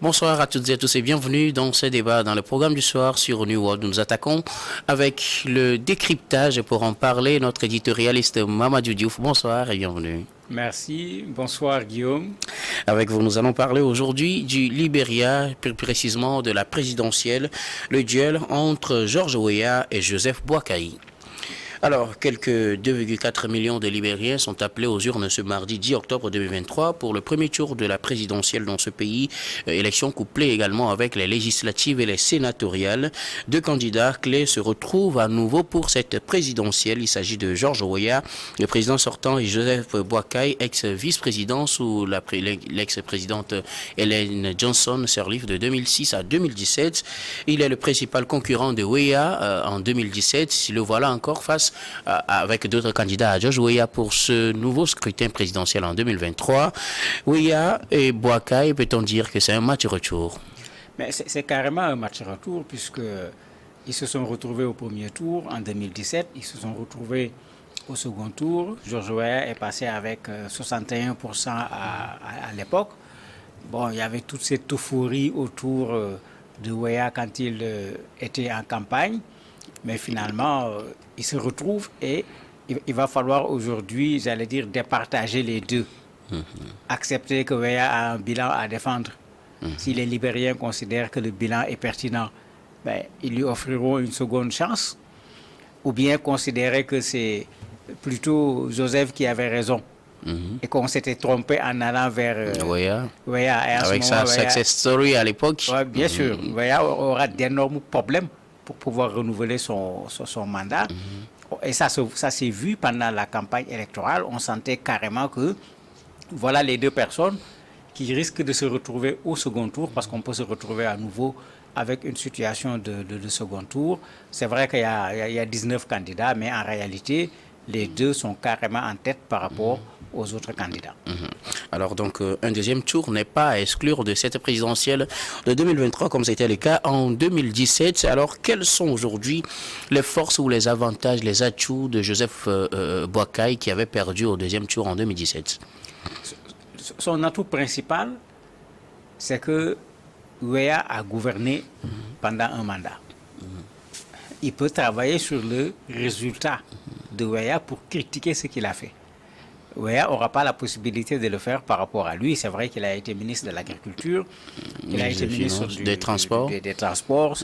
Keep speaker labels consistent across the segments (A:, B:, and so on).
A: Bonsoir à toutes et à tous et bienvenue dans ce débat dans le programme du soir sur New World. Nous attaquons avec le décryptage et pour en parler notre éditorialiste Mamadou Diouf. Bonsoir et bienvenue.
B: Merci, bonsoir Guillaume.
A: Avec vous, nous allons parler aujourd'hui du Libéria, plus précisément de la présidentielle, le duel entre George Weah et Joseph Boakai. Alors, quelques 2,4 millions de Libériens sont appelés aux urnes ce mardi 10 octobre 2023 pour le premier tour de la présidentielle dans ce pays. Élection couplée également avec les législatives et les sénatoriales. Deux candidats clés se retrouvent à nouveau pour cette présidentielle. Il s'agit de George Weah, le président sortant, et Joseph Boakai, ex-vice-président sous l'ex-présidente Ellen Johnson Sirleaf de 2006 à 2017. Il est le principal concurrent de Weah en 2017. Le voilà encore face avec d'autres candidats à George Weah pour ce nouveau scrutin présidentiel en 2023. Weah et Boakai, peut-on dire que c'est un match retour?
B: Mais c'est carrément un match retour puisqu'ils se sont retrouvés au premier tour en 2017, ils se sont retrouvés au second tour. George Weah est passé avec 61% à l'époque. Bon, il y avait toute cette euphorie autour de Weah quand il était en campagne. Mais finalement, ils se retrouvent et il va falloir aujourd'hui, j'allais dire, départager les deux. Accepter que Weah a un bilan à défendre. Si les Libériens considèrent que le bilan est pertinent, ben, ils lui offriront une seconde chance. Ou bien considérer que c'est plutôt Joseph qui avait raison. Et qu'on s'était trompé en allant vers
A: Weah.
B: Weah.
A: Avec sa success story à l'époque.
B: Ouais, bien sûr, Weah aura d'énormes problèmes pour pouvoir renouveler son mandat. Et ça s'est vu pendant la campagne électorale. On sentait carrément que voilà les deux personnes qui risquent de se retrouver au second tour parce qu'on peut se retrouver à nouveau avec une situation de second tour. C'est vrai qu'il y a 19 candidats, mais en réalité, les deux sont carrément en tête par rapport aux autres candidats.
A: Alors donc, un deuxième tour n'est pas à exclure de cette présidentielle de 2023 comme c'était le cas en 2017. Alors, quelles sont aujourd'hui les forces ou les avantages, les atouts de Joseph Boakai qui avait perdu au deuxième tour en 2017?
B: Son atout principal, c'est que Weah a gouverné pendant un mandat. Il peut travailler sur le résultat de Weah pour critiquer ce qu'il a fait. Weah n'aura pas la possibilité de le faire par rapport à lui. C'est vrai qu'il a été ministre de l'Agriculture, il a été ministre
A: des Transports.
B: Des Transports.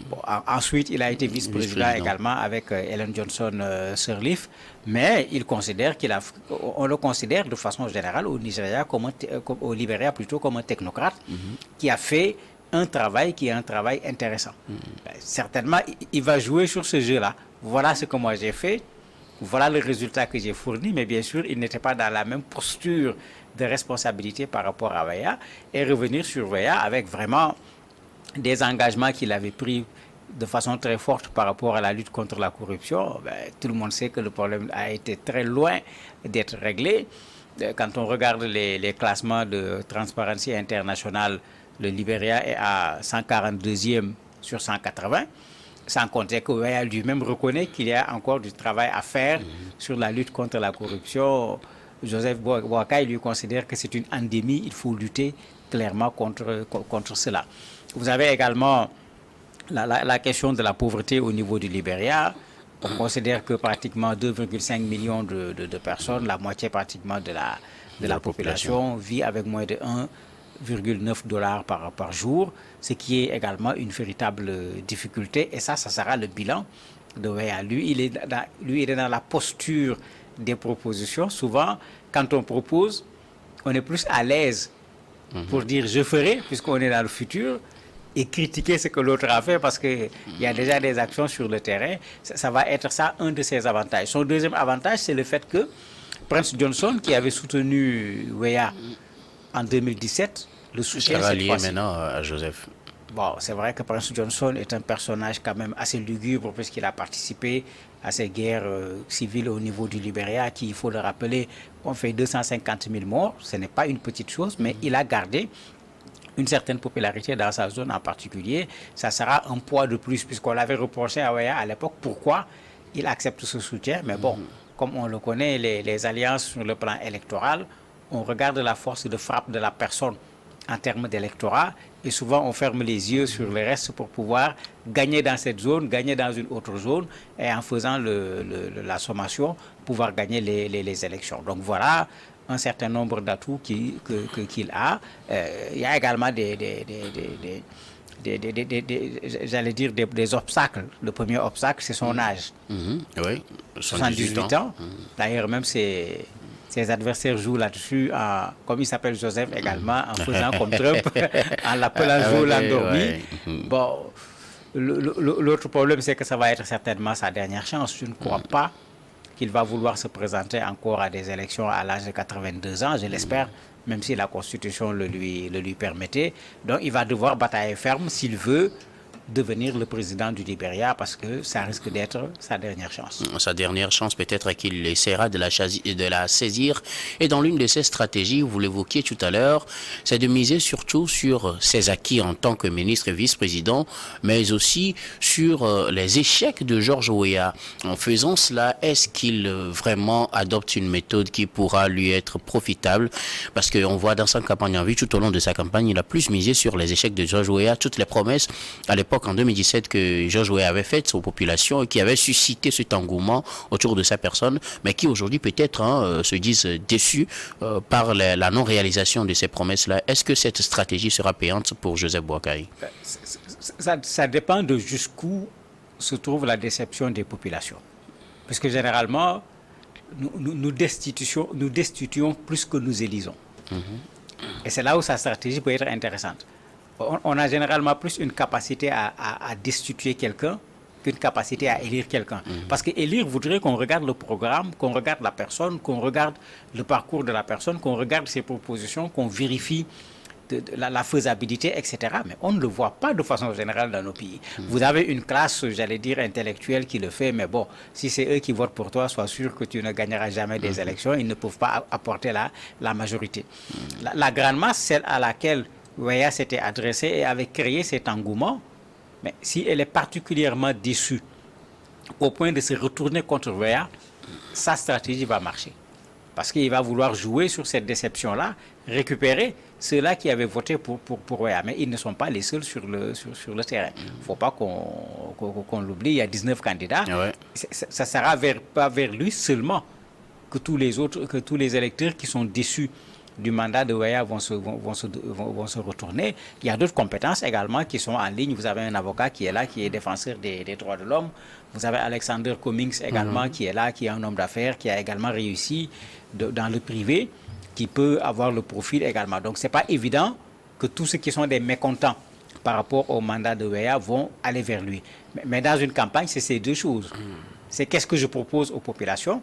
B: Bon, ensuite, il a été vice-président également avec Ellen Johnson Sirleaf. Mais on le considère de façon générale au Nigeria, au Libéria plutôt comme un technocrate qui a fait un travail qui est un travail intéressant. Ben, certainement, il va jouer sur ce jeu-là. Voilà ce que moi j'ai fait. Voilà le résultat que j'ai fourni, mais bien sûr, il n'était pas dans la même posture de responsabilité par rapport à Weah et revenir sur Weah avec vraiment des engagements qu'il avait pris de façon très forte par rapport à la lutte contre la corruption. Ben, tout le monde sait que le problème a été très loin d'être réglé. Quand on regarde les classements de Transparency International, le Libéria est à 142e sur 180. Sans compter que Weah lui-même reconnaît qu'il y a encore du travail à faire sur la lutte contre la corruption. Joseph Boakai lui considère que c'est une endémie, il faut lutter clairement contre cela. Vous avez également la question de la pauvreté au niveau du Libéria. On considère que pratiquement 2,5 millions de personnes, la moitié pratiquement de la population, vit avec moins de 1,9 $ par jour, ce qui est également une véritable difficulté. Et ça sera le bilan de Weah. Lui, il est dans la posture des propositions. Souvent, quand on propose, on est plus à l'aise pour dire « je ferai », puisqu'on est dans le futur, et critiquer ce que l'autre a fait parce qu'il y a déjà des actions sur le terrain. Ça va être ça, un de ses avantages. Son deuxième avantage, c'est le fait que Prince Johnson, qui avait soutenu Weah en 2017, le soutien cette fois-ci.
A: Maintenant à Joseph.
B: Bon, c'est vrai que Prince Johnson est un personnage quand même assez lugubre puisqu'il a participé à ces guerres civiles au niveau du Libéria qui, il faut le rappeler, ont fait 250 000 morts. Ce n'est pas une petite chose, mais il a gardé une certaine popularité dans sa zone en particulier. Ça sera un poids de plus puisqu'on l'avait reproché à Weah à l'époque pourquoi il accepte ce soutien. Mais bon, comme on le connaît, les alliances sur le plan électoral, on regarde la force de frappe de la personne en termes d'électorat, et souvent on ferme les yeux sur le reste pour pouvoir gagner dans cette zone, gagner dans une autre zone, et en faisant la sommation, pouvoir gagner les élections. Donc voilà un certain nombre d'atouts qu'il a. Il y a également j'allais dire des obstacles. Le premier obstacle, c'est son âge.
A: Oui,
B: 78 ans. D'ailleurs, même ses adversaires jouent là-dessus, comme il s'appelle Joseph également, en faisant comme Trump, en l'appelant Joe l'endormi. Bon, l'autre problème, c'est que ça va être certainement sa dernière chance. Je ne crois pas qu'il va vouloir se présenter encore à des élections à l'âge de 82 ans, je l'espère, même si la Constitution le lui permettait. Donc il va devoir batailler ferme s'il veut devenir le président du Libéria, parce que ça risque d'être sa dernière chance.
A: Sa dernière chance, peut-être qu'il essaiera de la saisir. Et dans l'une de ses stratégies, vous l'évoquiez tout à l'heure, c'est de miser surtout sur ses acquis en tant que ministre et vice-président, mais aussi sur les échecs de George Weah. En faisant cela, est-ce qu'il vraiment adopte une méthode qui pourra lui être profitable? Parce qu'on voit dans sa campagne en vue, tout au long de sa campagne, il a plus misé sur les échecs de George Weah, toutes les promesses à l'époque en 2017 que George Weah avait faites aux populations et qui avait suscité cet engouement autour de sa personne, mais qui aujourd'hui peut-être se disent déçus par la non-réalisation de ces promesses-là. Est-ce que cette stratégie sera payante pour Joseph Boakai?
B: Ça dépend de jusqu'où se trouve la déception des populations. Parce que généralement, nous destituons plus que nous élisons. Et c'est là où sa stratégie peut être intéressante. On a généralement plus une capacité à destituer quelqu'un qu'une capacité à élire quelqu'un. Parce que élire voudrait qu'on regarde le programme, qu'on regarde la personne, qu'on regarde le parcours de la personne, qu'on regarde ses propositions, qu'on vérifie la faisabilité, etc. Mais on ne le voit pas de façon générale dans nos pays. Vous avez une classe, j'allais dire, intellectuelle qui le fait, mais bon, si c'est eux qui votent pour toi, sois sûr que tu ne gagneras jamais des élections. Ils ne peuvent pas apporter la majorité. La grande masse, celle à laquelle Weah s'était adressée et avait créé cet engouement, mais si elle est particulièrement déçue au point de se retourner contre Weah, sa stratégie va marcher. Parce qu'il va vouloir jouer sur cette déception-là, récupérer ceux-là qui avaient voté pour Weah. Mais ils ne sont pas les seuls sur le terrain. Il ne faut pas qu'on l'oublie, il y a 19 candidats.
A: Ouais.
B: Ça ne sera pas vers lui seulement que tous les électeurs qui sont déçus du mandat de Weah vont se retourner. Il y a d'autres compétences également qui sont en ligne. Vous avez un avocat qui est là, qui est défenseur des droits de l'homme. Vous avez Alexander Cummings également qui est là, qui est un homme d'affaires, qui a également réussi dans le privé, qui peut avoir le profil également. Donc ce n'est pas évident que tous ceux qui sont des mécontents par rapport au mandat de Weah vont aller vers lui. Mais dans une campagne, c'est ces deux choses. C'est qu'est-ce que je propose aux populations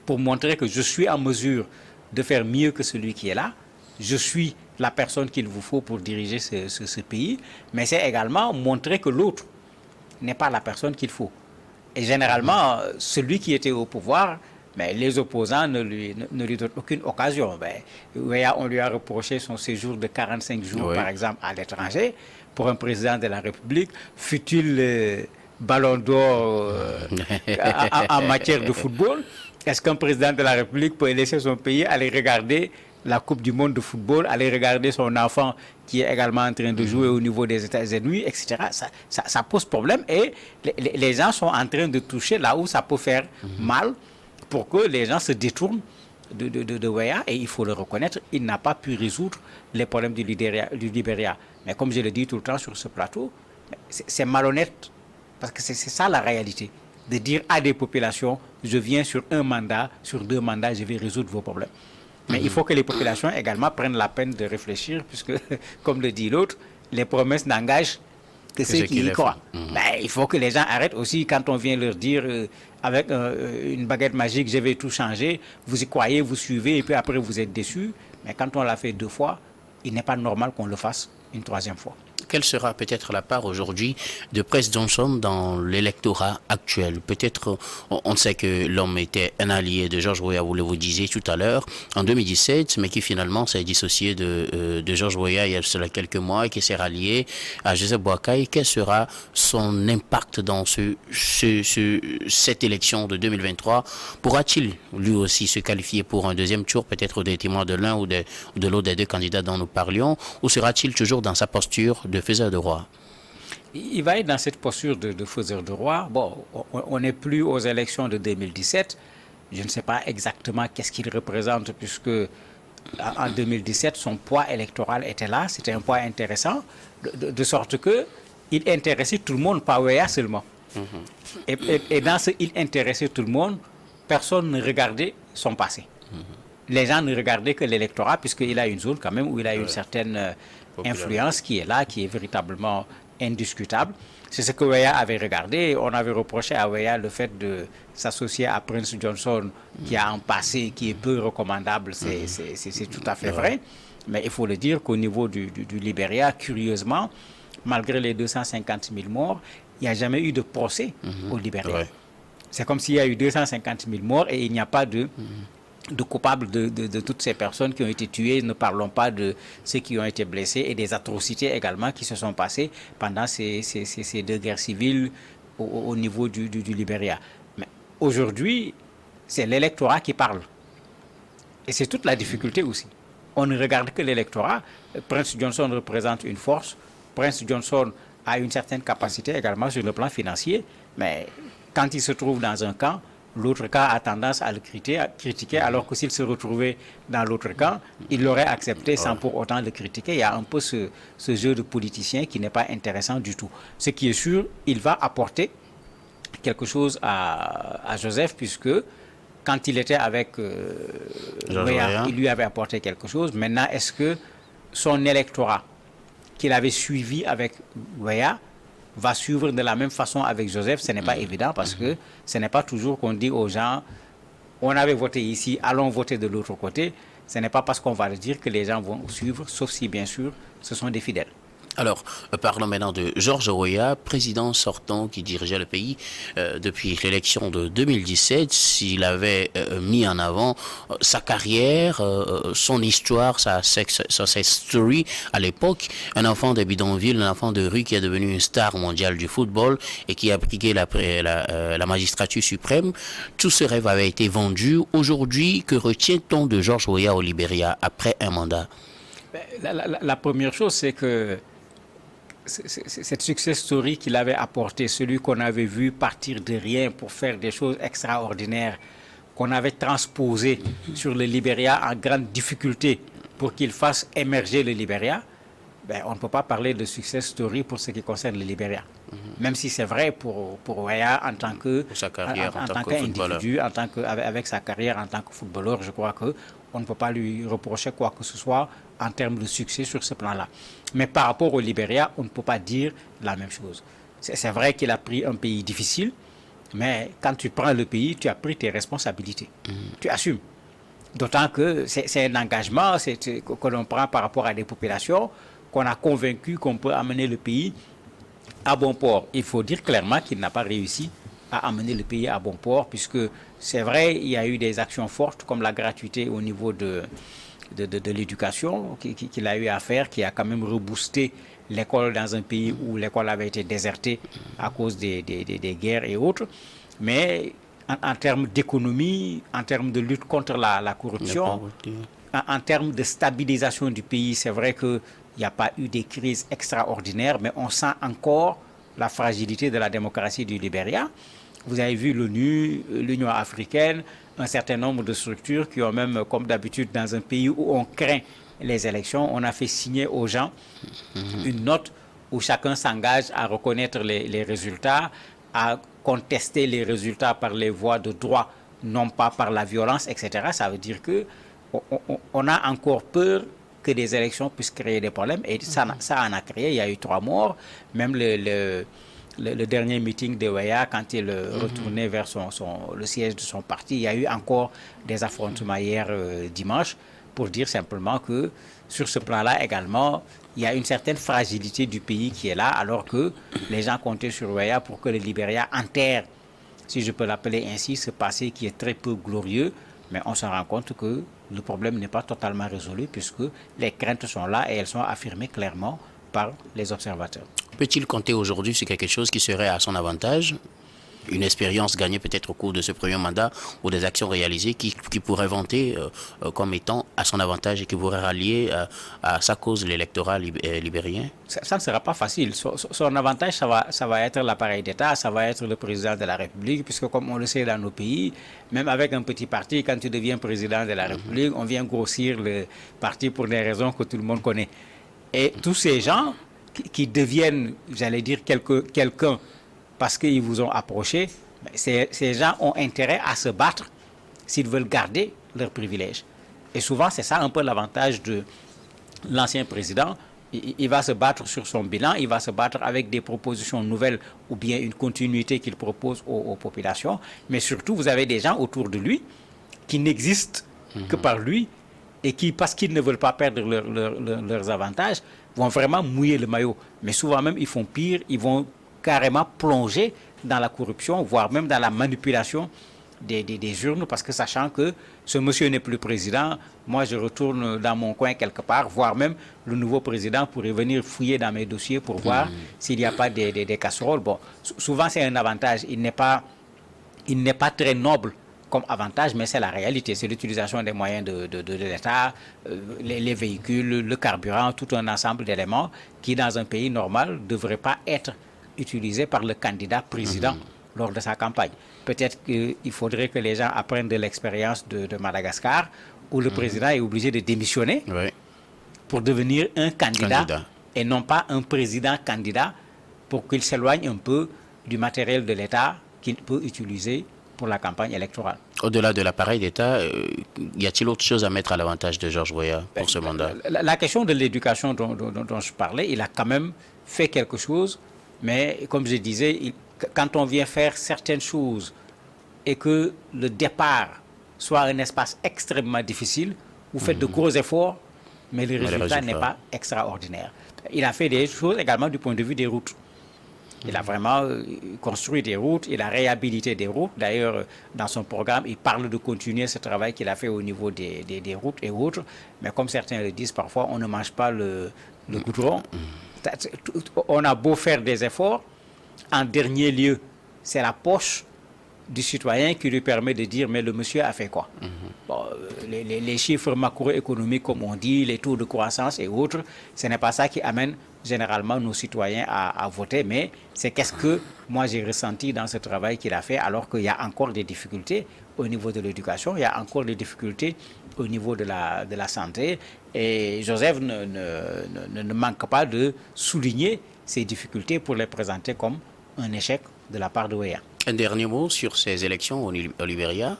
B: pour montrer que je suis en mesure de faire mieux que celui qui est là. Je suis la personne qu'il vous faut pour diriger ce pays, mais c'est également montrer que l'autre n'est pas la personne qu'il faut. Et généralement, celui qui était au pouvoir, mais les opposants ne lui donnent aucune occasion. On lui a reproché son séjour de 45 jours, par exemple, à l'étranger, pour un président de la République, fut-il ballon d'or en matière de football. Est-ce qu'un président de la République peut laisser son pays aller regarder la Coupe du monde de football, aller regarder son enfant qui est également en train de jouer au niveau des États-Unis, etc. Ça pose problème et les gens sont en train de toucher là où ça peut faire mal pour que les gens se détournent de Weah, et il faut le reconnaître, il n'a pas pu résoudre les problèmes du Libéria. Mais comme je le dis tout le temps sur ce plateau, c'est malhonnête, parce que c'est ça la réalité. De dire à des populations, je viens sur un mandat, sur 2 mandats, je vais résoudre vos problèmes. Mais il faut que les populations également prennent la peine de réfléchir, puisque, comme le dit l'autre, les promesses n'engagent que ceux qui y croient. Il faut que les gens arrêtent aussi, quand on vient leur dire, avec une baguette magique, je vais tout changer, vous y croyez, vous suivez, et puis après vous êtes déçus. Mais quand on l'a fait 2 fois, il n'est pas normal qu'on le fasse une 3e fois.
A: quelle sera peut-être la part aujourd'hui de Prince Johnson dans l'électorat actuel? Peut-être, on sait que l'homme était un allié de George Weah, vous le disiez tout à l'heure, en 2017, mais qui finalement s'est dissocié de George Weah il y a cela quelques mois et qui s'est rallié à Joseph Boakai. Quel sera son impact dans cette élection de 2023? Pourra-t-il lui aussi se qualifier pour un deuxième tour, peut-être au détriment de l'un ou de l'autre des deux candidats dont nous parlions, ou sera-t-il toujours dans sa posture de faiseur de roi?
B: Il va être dans cette posture de faiseur de roi. Bon, on n'est plus aux élections de 2017. Je ne sais pas exactement qu'est-ce qu'il représente, puisque en 2017, son poids électoral était là. C'était un poids intéressant, de sorte qu'il intéressait tout le monde, pas Weah seulement. Et dans ce il intéressait tout le monde, personne ne regardait son passé. Les gens ne regardaient que l'électorat, puisqu'il a une zone quand même où il a une certaine influence qui est là, qui est véritablement indiscutable. C'est ce que Weah avait regardé. On avait reproché à Weah le fait de s'associer à Prince Johnson, qui a un passé qui est peu recommandable. C'est tout à fait vrai. Mais il faut le dire qu'au niveau du Libéria, curieusement, malgré les 250 000 morts, il n'y a jamais eu de procès au Libéria. C'est comme s'il y a eu 250 000 morts et il n'y a pas de coupables de toutes ces personnes qui ont été tuées. Ne parlons pas de ceux qui ont été blessés et des atrocités également qui se sont passées pendant ces deux guerres civiles au niveau du Libéria. Mais aujourd'hui, c'est l'électorat qui parle. Et c'est toute la difficulté aussi. On ne regarde que l'électorat. Prince Johnson représente une force. Prince Johnson a une certaine capacité également sur le plan financier. Mais quand il se trouve dans un camp, l'autre camp a tendance à le critiquer, alors que s'il se retrouvait dans l'autre camp, il l'aurait accepté sans pour autant le critiquer. Il y a un peu ce jeu de politicien qui n'est pas intéressant du tout. Ce qui est sûr, il va apporter quelque chose à Joseph, puisque quand il était avec Weah, il lui avait apporté quelque chose. Maintenant, est-ce que son électorat qu'il avait suivi avec Weah va suivre de la même façon avec Joseph? Ce n'est pas évident, parce que ce n'est pas toujours qu'on dit aux gens on avait voté ici, allons voter de l'autre côté. Ce n'est pas parce qu'on va le dire que les gens vont suivre, sauf si bien sûr ce sont des fidèles.
A: Alors, parlons maintenant de George Weah, président sortant qui dirigeait le pays depuis l'élection de 2017. S'il avait mis en avant sa carrière, son histoire, sa story à l'époque, un enfant de bidonville, un enfant de rue qui est devenu une star mondiale du football et qui a brigué la magistrature suprême, tout ce rêve avait été vendu. Aujourd'hui, que retient-on de George Weah au Libéria après un mandat?
B: La première chose, c'est que cette success story qu'il avait apporté, celui qu'on avait vu partir de rien pour faire des choses extraordinaires, qu'on avait transposé sur le Libéria en grande difficulté pour qu'il fasse émerger le Libéria, on ne peut pas parler de success story pour ce qui concerne le Libéria. Même si c'est vrai pour Weah en tant que qu'individu, avec sa carrière en tant que footballeur, je crois qu'on ne peut pas lui reprocher quoi que ce soit en termes de succès sur ce plan-là. Mais par rapport au Libéria, on ne peut pas dire la même chose. C'est vrai qu'il a pris un pays difficile, mais quand tu prends le pays, tu as pris tes responsabilités. Tu assumes. D'autant que c'est un engagement que l'on prend par rapport à des populations, qu'on a convaincu qu'on peut amener le pays à bon port. Il faut dire clairement qu'il n'a pas réussi à amener le pays à bon port, puisque c'est vrai, il y a eu des actions fortes comme la gratuité au niveau de l'éducation qu'il a eu à faire, qui a quand même reboosté l'école dans un pays où l'école avait été désertée à cause des guerres et autres. Mais en termes d'économie, en termes de lutte contre la corruption, en termes de stabilisation du pays, c'est vrai qu'il n'y a pas eu des crises extraordinaires, mais on sent encore la fragilité de la démocratie du Libéria. Vous avez vu l'ONU, l'Union africaine, un certain nombre de structures qui ont même, comme d'habitude dans un pays où on craint les élections, on a fait signer aux gens une note où chacun s'engage à reconnaître les résultats, à contester les résultats par les voies de droit, non pas par la violence, etc. Ça veut dire qu'on a encore peur que des élections puissent créer des problèmes. Et ça en a créé. Il y a eu 3 morts. Même le dernier meeting de Weah, quand il retournait vers le siège de son parti, il y a eu encore des affrontements hier dimanche, pour dire simplement que sur ce plan-là également, il y a une certaine fragilité du pays qui est là, alors que les gens comptaient sur Weah pour que le Libéria enterre, si je peux l'appeler ainsi, ce passé qui est très peu glorieux. Mais on se rend compte que le problème n'est pas totalement résolu puisque les craintes sont là et elles sont affirmées clairement par les observateurs.
A: Peut-il compter aujourd'hui sur quelque chose qui serait à son avantage? Une expérience gagnée peut-être au cours de ce premier mandat ou des actions réalisées qui pourraient vanter comme étant à son avantage et qui pourraient rallier à sa cause l'électorat libérien?
B: Ça ne sera pas facile. Son avantage, ça va être l'appareil d'État, ça va être le président de la République, puisque comme on le sait dans nos pays, même avec un petit parti, quand tu deviens président de la République, on vient grossir le parti pour des raisons que tout le monde connaît. Et tous ces gens qui deviennent, j'allais dire, quelqu'un parce qu'ils vous ont approché, ces gens ont intérêt à se battre s'ils veulent garder leurs privilèges. Et souvent, c'est ça un peu l'avantage de l'ancien président. Il va se battre sur son bilan, il va se battre avec des propositions nouvelles ou bien une continuité qu'il propose aux populations. Mais surtout, vous avez des gens autour de lui qui n'existent que par lui et qui, parce qu'ils ne veulent pas perdre leurs avantages, vont vraiment mouiller le maillot. Mais souvent même, ils font pire, ils vont carrément plonger dans la corruption, voire même dans la manipulation des urnes, parce que sachant que ce monsieur n'est plus président, moi je retourne dans mon coin quelque part, voire même le nouveau président pourrait venir fouiller dans mes dossiers pour voir s'il n'y a pas des casseroles. Bon, souvent c'est un avantage, il n'est pas très noble comme avantage, mais c'est la réalité, c'est l'utilisation des moyens de l'État, les véhicules, le carburant, tout un ensemble d'éléments qui dans un pays normal ne devraient pas être utilisé par le candidat président lors de sa campagne. Peut-être qu'il faudrait que les gens apprennent de l'expérience de Madagascar, où le président est obligé de démissionner pour devenir un candidat et non pas un président candidat, pour qu'il s'éloigne un peu du matériel de l'État qu'il peut utiliser pour la campagne électorale.
A: Au-delà de l'appareil d'État, y a-t-il autre chose à mettre à l'avantage de Georges Weah pour ce mandat?
B: La question de l'éducation dont je parlais, il a quand même fait quelque chose. Mais comme je disais, quand on vient faire certaines choses et que le départ soit un espace extrêmement difficile, vous faites de gros efforts, mais le résultat n'est pas extraordinaire. Il a fait des choses également du point de vue des routes. Il a vraiment construit des routes, il a réhabilité des routes. D'ailleurs, dans son programme, il parle de continuer ce travail qu'il a fait au niveau des routes et autres. Mais comme certains le disent, parfois, on ne mange pas le goudron. On a beau faire des efforts, en dernier lieu, c'est la poche du citoyen qui lui permet de dire mais le monsieur a fait quoi? Bon, les chiffres macroéconomiques comme on dit, les taux de croissance et autres, ce n'est pas ça qui amène généralement nos citoyens à voter, mais c'est qu'est-ce que moi j'ai ressenti dans ce travail qu'il a fait, alors qu'il y a encore des difficultés au niveau de l'éducation, il y a encore des difficultés au niveau de la santé, et Joseph ne manque pas de souligner ces difficultés pour les présenter comme un échec de la part de Weah.
A: Un dernier mot sur ces élections au Libéria?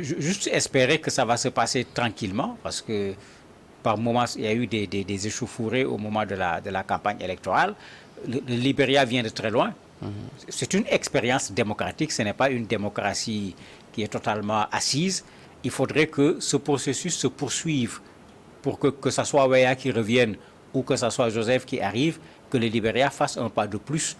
B: Juste espérer que ça va se passer tranquillement, parce que par moments, il y a eu des échauffourées au moment de la campagne électorale. Le Libéria vient de très loin. C'est une expérience démocratique, ce n'est pas une démocratie qui est totalement assise. Il faudrait que ce processus se poursuive pour que ce soit Weah qui revienne ou que ce soit Joseph qui arrive, que le Libéria fasse un pas de plus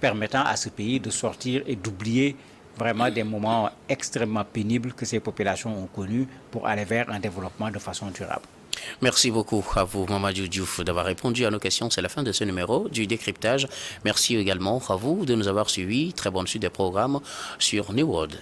B: permettant à ce pays de sortir et d'oublier vraiment des moments extrêmement pénibles que ces populations ont connus pour aller vers un développement de façon durable.
A: Merci beaucoup à vous, Mamadou Diouf, d'avoir répondu à nos questions. C'est la fin de ce numéro du décryptage. Merci également à vous de nous avoir suivis. Très bonne suite des programmes sur New World.